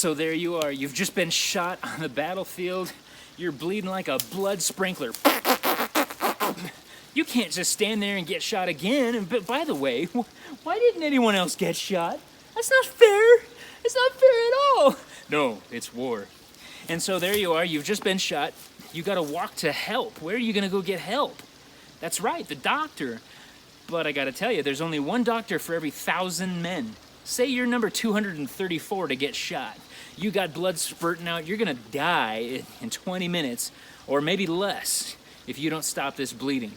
So there you are. You've just been shot on the battlefield. You're bleeding like a blood sprinkler. You can't just stand there and get shot again. But by the way, why didn't anyone else get shot? That's not fair. It's not fair at all. No, it's war. And so there you are. You've just been shot. You got to walk to help. Where are you going to go get help? That's right, the doctor. But I got to tell you, there's only one doctor for every 1,000 men. Say you're number 234 to get shot. You got blood spurting out. You're going to die in 20 minutes or maybe less if you don't stop this bleeding.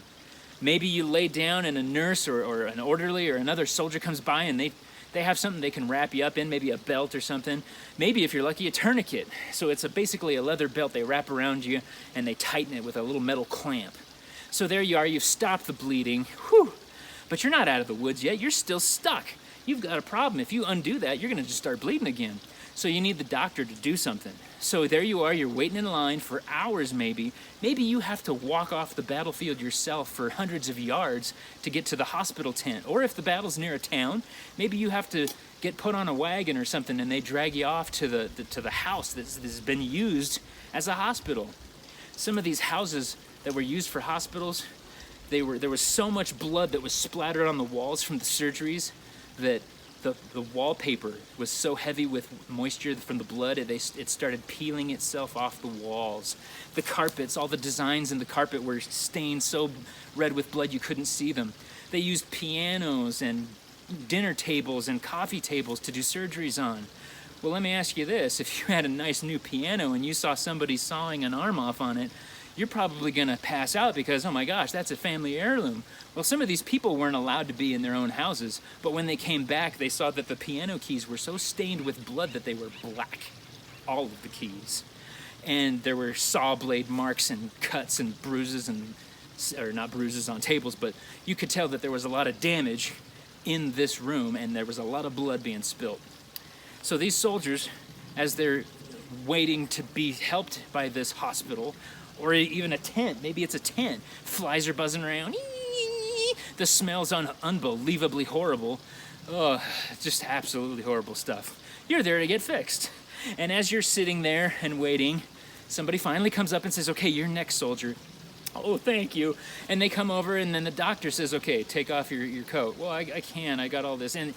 Maybe you lay down and a nurse or an orderly or another soldier comes by and they have something they can wrap you up in, maybe a belt or something. Maybe if you're lucky, a tourniquet. So it's basically a leather belt they wrap around you and they tighten it with a little metal clamp. So there you are, you've stopped the bleeding. Whew. But you're not out of the woods yet, you're still stuck. You've got a problem. If you undo that, you're gonna just start bleeding again. So you need the doctor to do something. So there you are, you're waiting in line for hours maybe. Maybe you have to walk off the battlefield yourself for hundreds of yards to get to the hospital tent. Or if the battle's near a town, maybe you have to get put on a wagon or something and they drag you off to the house that's been used as a hospital. Some of these houses that were used for hospitals, there was so much blood that was splattered on the walls from the surgeries that the wallpaper was so heavy with moisture from the blood, it started peeling itself off the walls. The carpets, all the designs in the carpet were stained so red with blood you couldn't see them. They used pianos and dinner tables and coffee tables to do surgeries on. Well, let me ask you this. If you had a nice new piano and you saw somebody sawing an arm off on it, you're probably gonna pass out because, oh my gosh, that's a family heirloom. Well, some of these people weren't allowed to be in their own houses, but when they came back, they saw that the piano keys were so stained with blood that they were black. All of the keys. And there were saw blade marks and cuts and bruises or not bruises on tables, but you could tell that there was a lot of damage in this room and there was a lot of blood being spilt. So these soldiers, as they're waiting to be helped by this hospital, or even a tent, maybe it's a tent, flies are buzzing around, the smell's unbelievably horrible. Oh, just absolutely horrible stuff. You're there to get fixed. And as you're sitting there and waiting, somebody finally comes up and says, okay, you're next, soldier. Oh, thank you. And they come over and then the doctor says, okay, take off your coat. Well, I can't, I got all this. And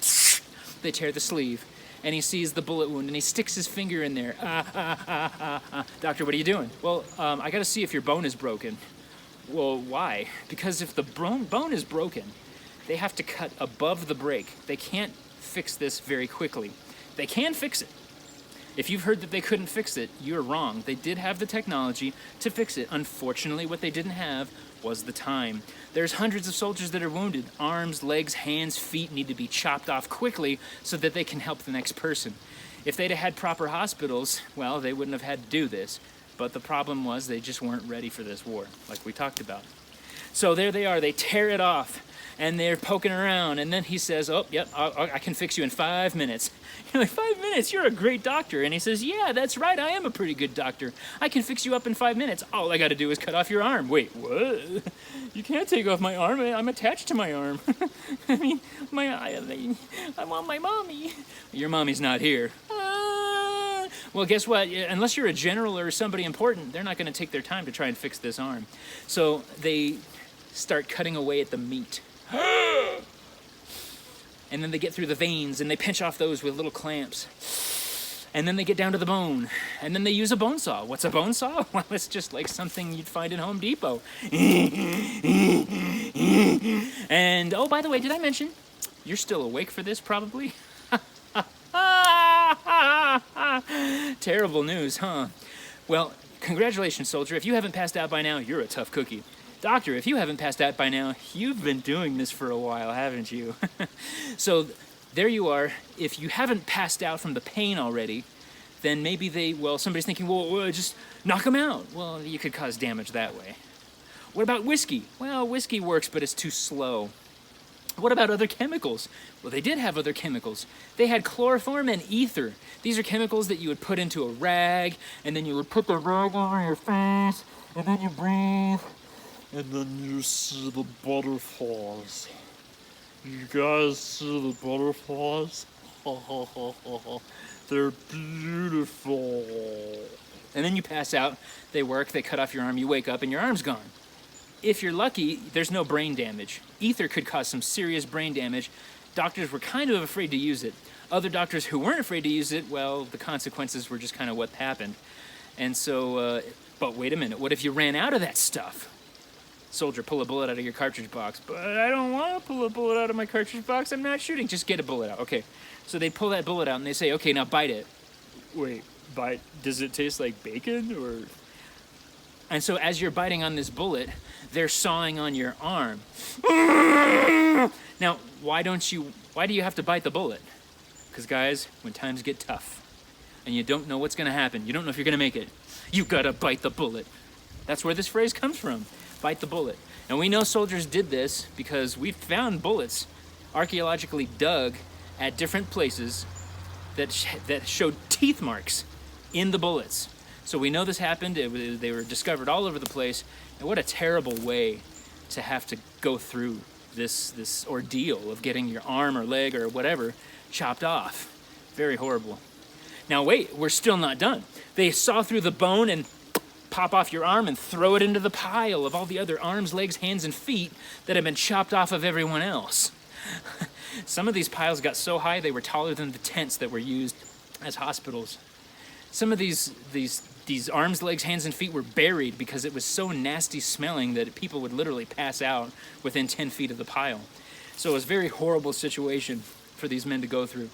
they tear the sleeve. And he sees the bullet wound and he sticks his finger in there. Doctor, what are you doing? Well, I gotta see if your bone is broken. Well, why? Because if the bone is broken, they have to cut above the break. They can't fix this very quickly. They can fix it. If you've heard that they couldn't fix it, you're wrong. They did have the technology to fix it. Unfortunately, what they didn't have was the time. There's hundreds of soldiers that are wounded. Arms, legs, hands, feet need to be chopped off quickly so that they can help the next person. If they'd have had proper hospitals, well, they wouldn't have had to do this. But the problem was they just weren't ready for this war, like we talked about. So there they are, they tear it off, and they're poking around, and then he says, oh, yep, I can fix you in 5 minutes. You're like, 5 minutes? You're a great doctor. And he says, yeah, that's right, I am a pretty good doctor. I can fix you up in 5 minutes. All I gotta do is cut off your arm. Wait, what? You can't take off my arm, I'm attached to my arm. I mean, I want my mommy. Your mommy's not here. Well, guess what? Unless you're a general or somebody important, they're not gonna take their time to try and fix this arm. So they start cutting away at the meat. And then they get through the veins and they pinch off those with little clamps. And then they get down to the bone. And then they use a bone saw. What's a bone saw? Well, it's just like something you'd find in Home Depot. And, oh, by the way, did I mention, you're still awake for this probably? Terrible news, huh? Well, congratulations, soldier. If you haven't passed out by now, you're a tough cookie. Doctor, if you haven't passed out by now, you've been doing this for a while, haven't you? So there you are. If you haven't passed out from the pain already, then maybe somebody's thinking, well, just knock them out. Well, you could cause damage that way. What about whiskey? Well, whiskey works, but it's too slow. What about other chemicals? Well, they did have other chemicals. They had chloroform and ether. These are chemicals that you would put into a rag, and then you would put the rag over your face, and then you breathe, and then you see the butterflies. You guys see the butterflies? They're beautiful. And then you pass out, they work, they cut off your arm, you wake up and your arm's gone. If you're lucky, there's no brain damage. Ether could cause some serious brain damage. Doctors were kind of afraid to use it. Other doctors who weren't afraid to use it, well, the consequences were just kind of what happened. And so, but wait a minute, what if you ran out of that stuff? Soldier, pull a bullet out of your cartridge box. But I don't want to pull a bullet out of my cartridge box. I'm not shooting. Just get a bullet out. Okay. So they pull that bullet out and they say, okay, now bite it. Wait, bite? Does it taste like bacon or? And so as you're biting on this bullet, they're sawing on your arm. Now, why do you have to bite the bullet? Because guys, when times get tough and you don't know what's going to happen, you don't know if you're going to make it, you got to bite the bullet. That's where this phrase comes from. Bite the bullet. And we know soldiers did this because we found bullets archaeologically dug at different places that showed teeth marks in the bullets. So we know this happened. They were discovered all over the place. And what a terrible way to have to go through this ordeal of getting your arm or leg or whatever chopped off. Very horrible. Now wait, we're still not done. They saw through the bone and pop off your arm and throw it into the pile of all the other arms, legs, hands, and feet that have been chopped off of everyone else. Some of these piles got so high they were taller than the tents that were used as hospitals. Some of these arms, legs, hands, and feet were buried because it was so nasty smelling that people would literally pass out within 10 feet of the pile. So it was a very horrible situation for these men to go through.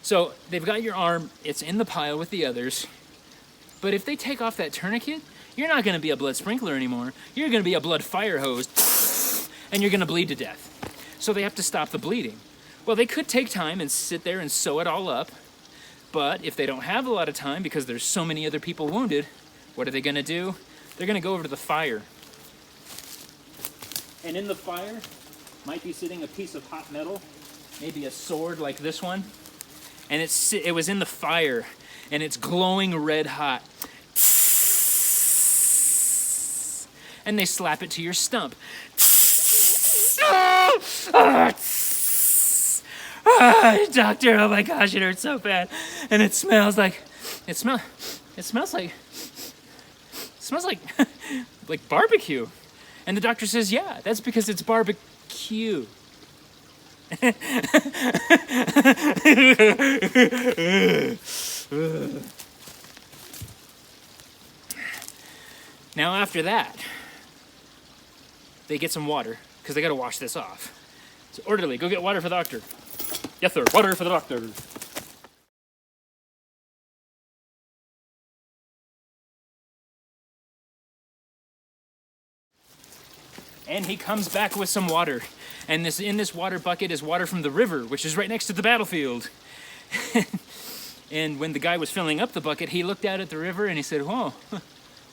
So they've got your arm, it's in the pile with the others. But if they take off that tourniquet, you're not going to be a blood sprinkler anymore. You're going to be a blood fire hose, and you're going to bleed to death. So they have to stop the bleeding. Well, they could take time and sit there and sew it all up. But if they don't have a lot of time because there's so many other people wounded, what are they going to do? They're going to go over to the fire. And in the fire might be sitting a piece of hot metal, maybe a sword like this one. And it was in the fire, and it's glowing red hot. And they slap it to your stump. Doctor, oh my gosh, it hurts so bad. And it smells like like barbecue. And the doctor says, yeah, that's because it's barbecue. Now after that, they get some water because they got to wash this off. So orderly, go get water for the doctor. Yes, sir. Water for the doctor. And he comes back with some water. And in this water bucket is water from the river, which is right next to the battlefield. And when the guy was filling up the bucket, he looked out at the river and he said, "Oh,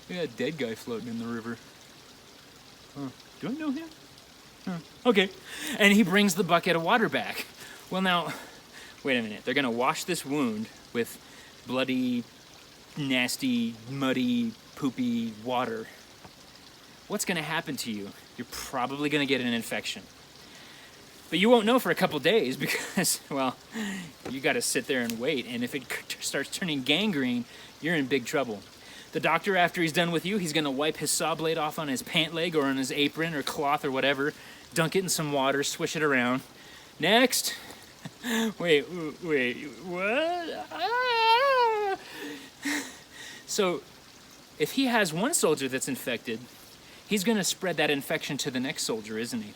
we got a dead guy floating in the river. Do I know him? Okay." And he brings the bucket of water back. Well, now, wait a minute. They're going to wash this wound with bloody, nasty, muddy, poopy water. What's going to happen to you? You're probably going to get an infection. But you won't know for a couple days because, well, you got to sit there and wait. And if it starts turning gangrene, you're in big trouble. The doctor, after he's done with you, he's going to wipe his saw blade off on his pant leg or on his apron or cloth or whatever, dunk it in some water, swish it around. Next. Wait, what? Ah! So, if he has one soldier that's infected, he's going to spread that infection to the next soldier, isn't he?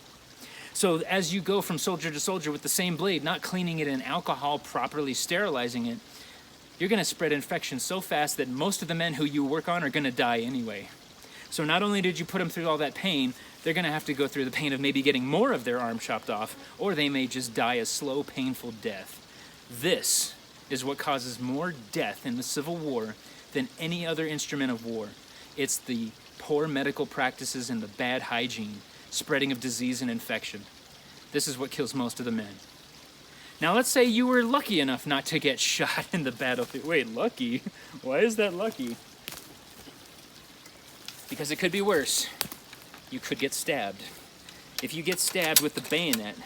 So as you go from soldier to soldier with the same blade, not cleaning it in alcohol, properly sterilizing it, you're going to spread infection so fast that most of the men who you work on are going to die anyway. So not only did you put them through all that pain, they're going to have to go through the pain of maybe getting more of their arm chopped off, or they may just die a slow, painful death. This is what causes more death in the Civil War than any other instrument of war. It's the poor medical practices and the bad hygiene, spreading of disease and infection. This is what kills most of the men. Now let's say you were lucky enough not to get shot in the battlefield. Wait, lucky? Why is that lucky? Because it could be worse. You could get stabbed. If you get stabbed with the bayonet,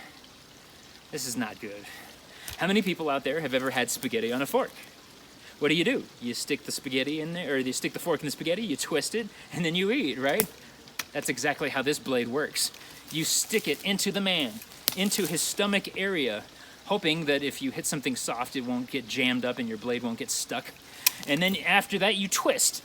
this is not good. How many people out there have ever had spaghetti on a fork? what do? You stick the spaghetti in there, or you stick the fork in the spaghetti, you twist it, and then you eat, right? That's exactly how this blade works. You stick it into the man, into his stomach area, hoping that if you hit something soft, it won't get jammed up and your blade won't get stuck. And then after that, you twist,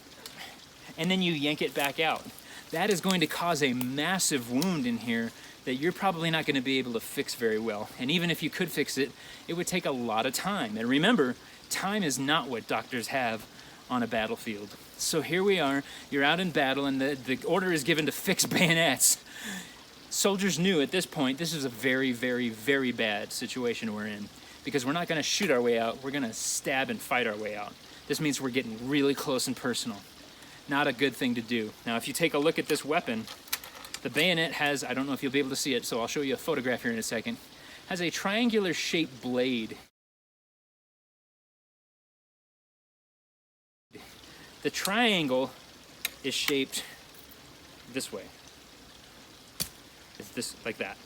and then you yank it back out. That is going to cause a massive wound in here that you're probably not going to be able to fix very well. And even if you could fix it, it would take a lot of time. And remember, time is not what doctors have on a battlefield. So here we are, you're out in battle, and the order is given to fix bayonets. Soldiers knew at this point this is a very, very, very bad situation we're in, because we're not going to shoot our way out, we're going to stab and fight our way out. This means we're getting really close and personal. Not a good thing to do. Now, if you take a look at this weapon, the bayonet has, I don't know if you'll be able to see it, so I'll show you a photograph here in a second, has a triangular shaped blade. The triangle is shaped this way. It's this, like that.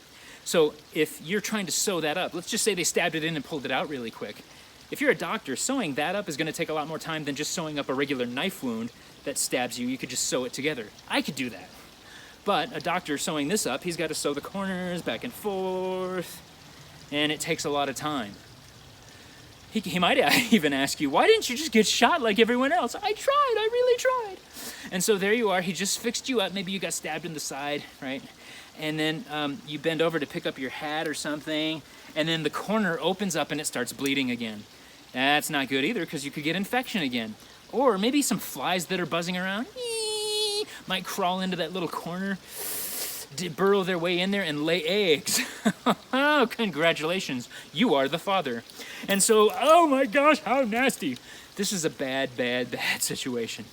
So if you're trying to sew that up, let's just say they stabbed it in and pulled it out really quick. If you're a doctor, sewing that up is going to take a lot more time than just sewing up a regular knife wound that stabs you. You could just sew it together. I could do that. But a doctor sewing this up, he's got to sew the corners back and forth, and it takes a lot of time. He might even ask you, why didn't you just get shot like everyone else? I really tried. And so there you are, he just fixed you up. Maybe you got stabbed in the side, right? And then you bend over to pick up your hat or something, and then the corner opens up and it starts bleeding again. That's not good either, because you could get infection again. Or maybe some flies that are buzzing around might crawl into that little corner, burrow their way in there and lay eggs. Oh, congratulations, you are the father. And so, oh my gosh, how nasty. This is a bad, bad, bad situation.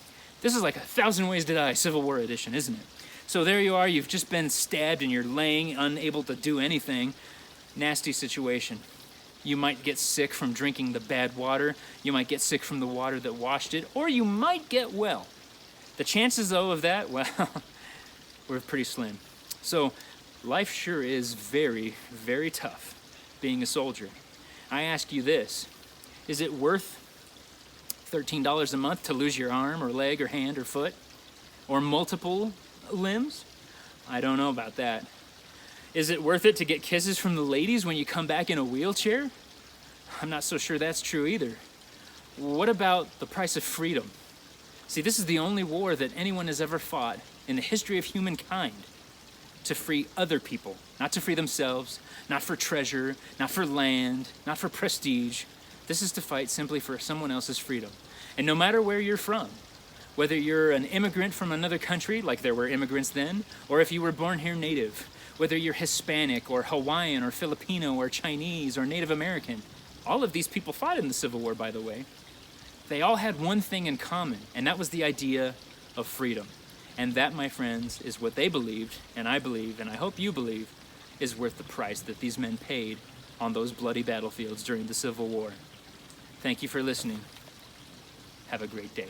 This is like 1,000 Ways to Die, Civil War edition, isn't it? So there you are, you've just been stabbed and you're laying, unable to do anything. Nasty situation. You might get sick from drinking the bad water. You might get sick from the water that washed it, or you might get well. The chances, though, of that, well, were pretty slim. So life sure is very, very tough being a soldier. I ask you this, is it worth $13 a month to lose your arm or leg or hand or foot or multiple limbs? I don't know about that. Is it worth it to get kisses from the ladies when you come back in a wheelchair? I'm not so sure that's true either. What about the price of freedom? See, this is the only war that anyone has ever fought in the history of humankind to free other people, not to free themselves, not for treasure, not for land, not for prestige. This is to fight simply for someone else's freedom. And no matter where you're from, whether you're an immigrant from another country, like there were immigrants then, or if you were born here native, whether you're Hispanic or Hawaiian or Filipino or Chinese or Native American, all of these people fought in the Civil War, by the way. They all had one thing in common, and that was the idea of freedom. And that, my friends, is what they believed, and I believe, and I hope you believe, is worth the price that these men paid on those bloody battlefields during the Civil War. Thank you for listening. Have a great day.